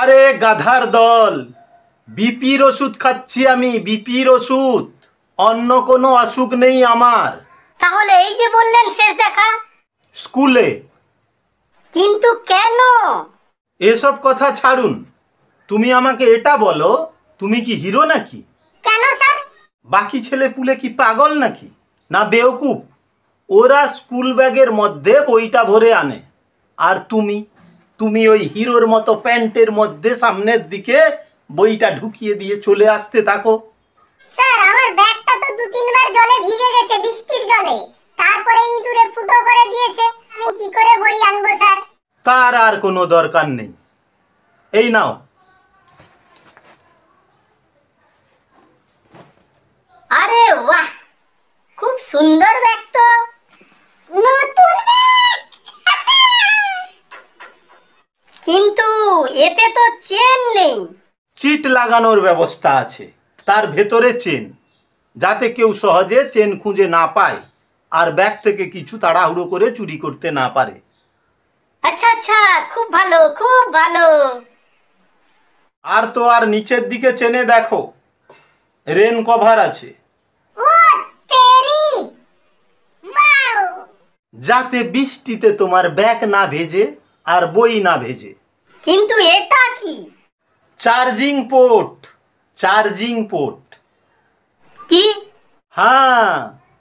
আরে গাধার দল, বিপির ওষুধ খাচ্ছি আমি, বিপির ওষুধ, অন্য কোনো অসুখ নেই আমার। তাহলে এই যে বললেন শেষ দেখা? স্কুলে। কিন্তু কেন? এসব কথা ছাড়ুন, তুমি আমাকে এটা বলো, তুমি কি হিরো নাকি? কেন স্যার? বাকি ছেলে পুলে কি পাগল নাকি, না বেওকুফ? ওরা স্কুল ব্যাগের মধ্যে বইটা ভরে আনে, আর তুমি ওই হিরোর মতো প্যান্টের মধ্যে সামনের দিকে বইটা ঢুকিয়ে দিয়ে চলে আসতে থাকো। স্যার আমার ব্যাগটা তো 2-3 বার জলে ভিজে গেছে, বৃষ্টির জলে, তারপরে ইঁদুরে ফুটো করে দিয়েছে, আমি কি করে বই আনবো স্যার? তার আর কোনো দরকার নেই, এই নাও। আরে বাহ, খুব সুন্দর ব্যাগ তো। নতুন ব্যাগ। কিন্তু এতে তো চেন নেই। চিট লাগানোর ব্যবস্থা আছে তার ভেতরে, চেন, যাতে কেউ সহজে চেন খুঁজে না পায় আর ব্যাগ থেকে কিছু তাড়াহুড়ো করে চুরি করতে না পারে। আচ্ছা আচ্ছা, খুব ভালো খুব ভালো। আর তো আর নিচের দিকে চেনে দেখো, রেন কভার আছে, ও তেরি, ওয়াও! যাতে বৃষ্টিতে তোমার ব্যাগ না ভেজে আর বই না ভেজে। কিন্তু এটা কি? Charging port, charging port. কি? হ্যাঁ,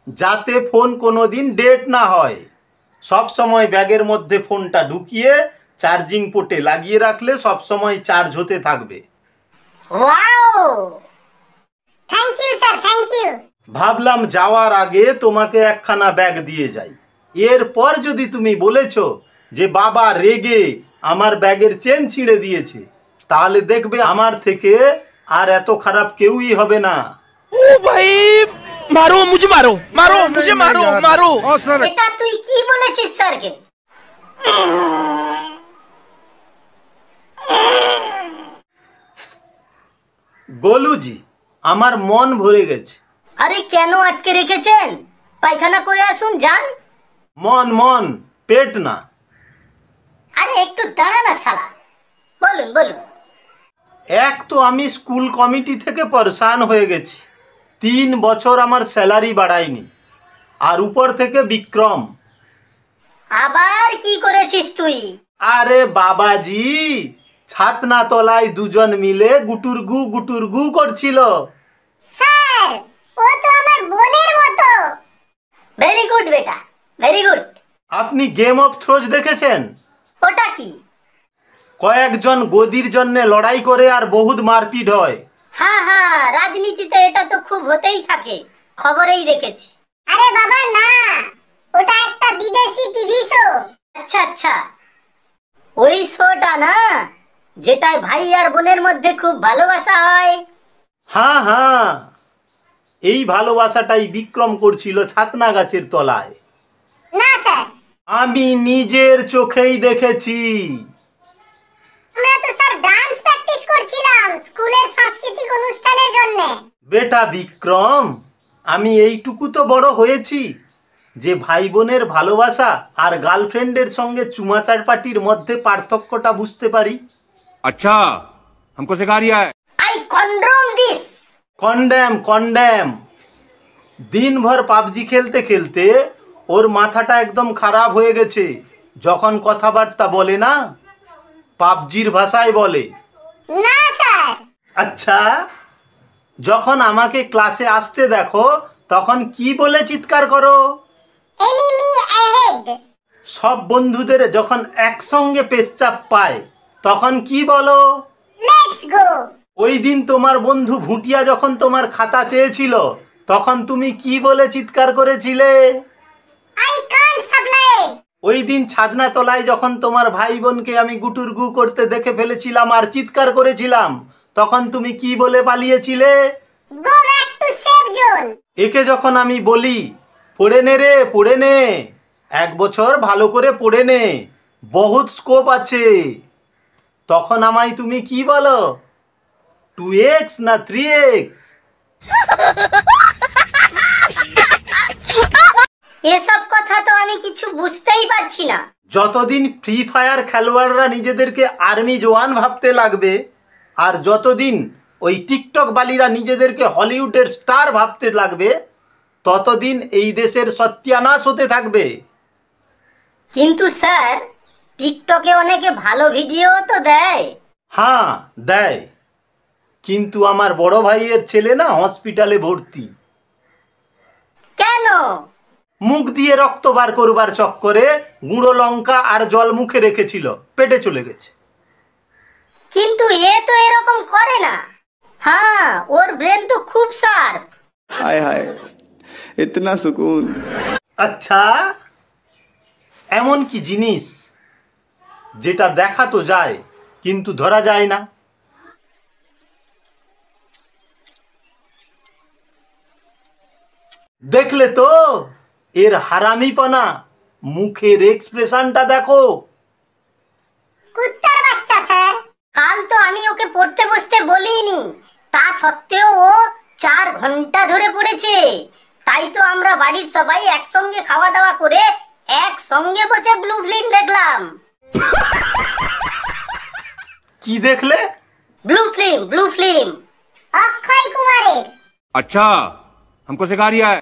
যাতে ফোন কোনোদিন ডেড না হয়, সব সময় ব্যাগের মধ্যে ফোনটা ঢুকিয়ে চার্জিং পোর্টে লাগিয়ে রাখলে সব সময় চার্জ হতে থাকবে। Wow, thank you sir, thank you. ভাবলাম যাওয়ার আগে তোমাকে একখানা ব্যাগ দিয়ে যাই, এরপর যদি তুমি বলেছো যে বাবা রেগে আমার ব্যাগের চেন ছিঁড়ে দিয়েছে, তাহলে দেখবে আমার থেকে আর এত খারাপ কেউই হবে না। ও ভাই, মারো মুঝে, মারো মারো মুঝে, মারো মারো। এটা তুই কি বলেছিস স্যারকে? গোলুজি, আমার মন ভরে গেছে। আরে কেন আটকে রেখেছেন? পায়খানা করে আসুন, যান। মন, পেট না। আরে একটু দাঁড়া না শালা, বলুন বলুন। এক তো আমি স্কুল কমিটি থেকে পরেশান হয়ে গেছি, 3 বছর আমার স্যালারি বাড়ায়নি, আর উপর থেকে বিক্রম। আবার কি করেছিস তুই? আরে বাবাজি, ছাতনা তলায় দুজন মিলে গুটুরগু করছিল। স্যার, ও তো আমার বোনের মতো। ভেরি গুড বেটা, ভেরি গুড। আপনি গেম অফ থ্রোজ দেখেছেন? ওটা কি? কয়েকজন গদির জন্য লড়াই করে আর বহুত মারপিট হয়। হ্যাঁ হ্যাঁ, রাজনীতিতে এটা তো খুব হতেই থাকে, খবরেই দেখেছি। আরে বাবা না, ওটা একটা বিদেশি টিভি শো। আচ্ছা আচ্ছা, ওই শোটা না, যেটায় ভাই আর বোনের মধ্যে খুব ভালোবাসা হয়। হ্যাঁ, এই ভালোবাসাটাই বিক্রম করছিল ছাতনা গাছের তলায়। না স্যার, আমি নিজের চোখেই দেখেছি। আমরা তো স্যার ডান্স প্র্যাকটিস করছিলাম স্কুলের সাংস্কৃতিক অনুষ্ঠানের জন্য। বেটা বিক্রম, আমি এইটুকু তো বড় হয়েছি যে ভাই বোনের ভালোবাসা আর গার্লফ্রেন্ডের সঙ্গে চুমাচারপাটির মধ্যে পার্থক্যটা বুঝতে পারি। अच्छा, हमको सिखा रिया है। I condom this. কন্ডেম। দিনভর পাবজি খেলতে খেলতে ওর মাথাটা একদম খারাপ হয়ে গেছে। যখন কথাবার্তা বলে না, পাবজির ভাষায় বলে। না স্যার। আচ্ছা, যখন আমাকে ক্লাসে আসতে দেখো তখন কি বলে চিৎকার করো? Enemy ahead. সব বন্ধুদের যখন একসঙ্গে পেশচাপ পায় তখন কি বলো? Let's go. ওই দিন তোমার বন্ধু ভুটিয়া যখন তোমার খাতা চেয়েছিল তখন তুমি কি বলে চিৎকার করেছিলে? I can't supply. ওই দিন ছাদনা তলায় যখন তোমার ভাই বোনকে আমি গুটুরগু করতে দেখে ফেলেছিলাম আর চিৎকার করেছিলাম, তখন তুমি কি বলে পালিয়েছিলে? Go back to safe zone. একে যখন আমি বলি পড়ে নে রে, পড়ে নে, 1 বছর ভালো করে পড়ে নে, বহুত স্কোপ আছে, তখন আমায় তুমি কি বলো? 2x না 3x? এসব কথা তো আমি কিছু বুঝতেই পারছি না। যতদিন ফ্রি ফায়ার খেলোয়াড়রা নিজেদেরকে আর্মি জওয়ান ভাবতে লাগবে, আর যতদিন ওই টিকটক বালিরা নিজেদেরকে হলিউডের স্টার ভাবতে লাগবে, ততদিন এই দেশের সত্যানাশ হতে থাকবে। কিন্তু স্যার, টিকটকে অনেকে ভালো ভিডিও তো দেয়। হ্যাঁ দেয়, কিন্তু আমার বড় ভাইয়ের ছেলে না হসপিটালে ভর্তি। কেন? মুখ দিয়ে রক্ত বার করবার চক্করে গুঁড়ো লঙ্কা আর জল মুখে রেখেছিল, পেটে চলে গেছে। কিন্তু এ তো এরকম করে না। হ্যাঁ, ওর ব্রেন তো খুব শার্প। हाय हाय इतना सुकून। আচ্ছা, এমন কি জিনিস যেটা দেখা তো যায় কিন্তু ধরা যায় না? দেখলে তো এর হারামিপনা, মুখের এক্সপ্রেশনটা দেখো। কুত্তার বাচ্চা স্যার। কাল তো আমি ওকে পড়তে বসতে বলিনি, তা সত্ত্বেও ও 4 ঘন্টা ধরে পড়েছে। তাই তো আমরা বাড়ির সবাই একসঙ্গে খাওয়া দাওয়া করে একসঙ্গে বসে ব্লু ফিল্ম দেখলাম। কি দেখলে? Blue film. অক্ষয় কুমারের। अच्छा हमको सिखा रिया है।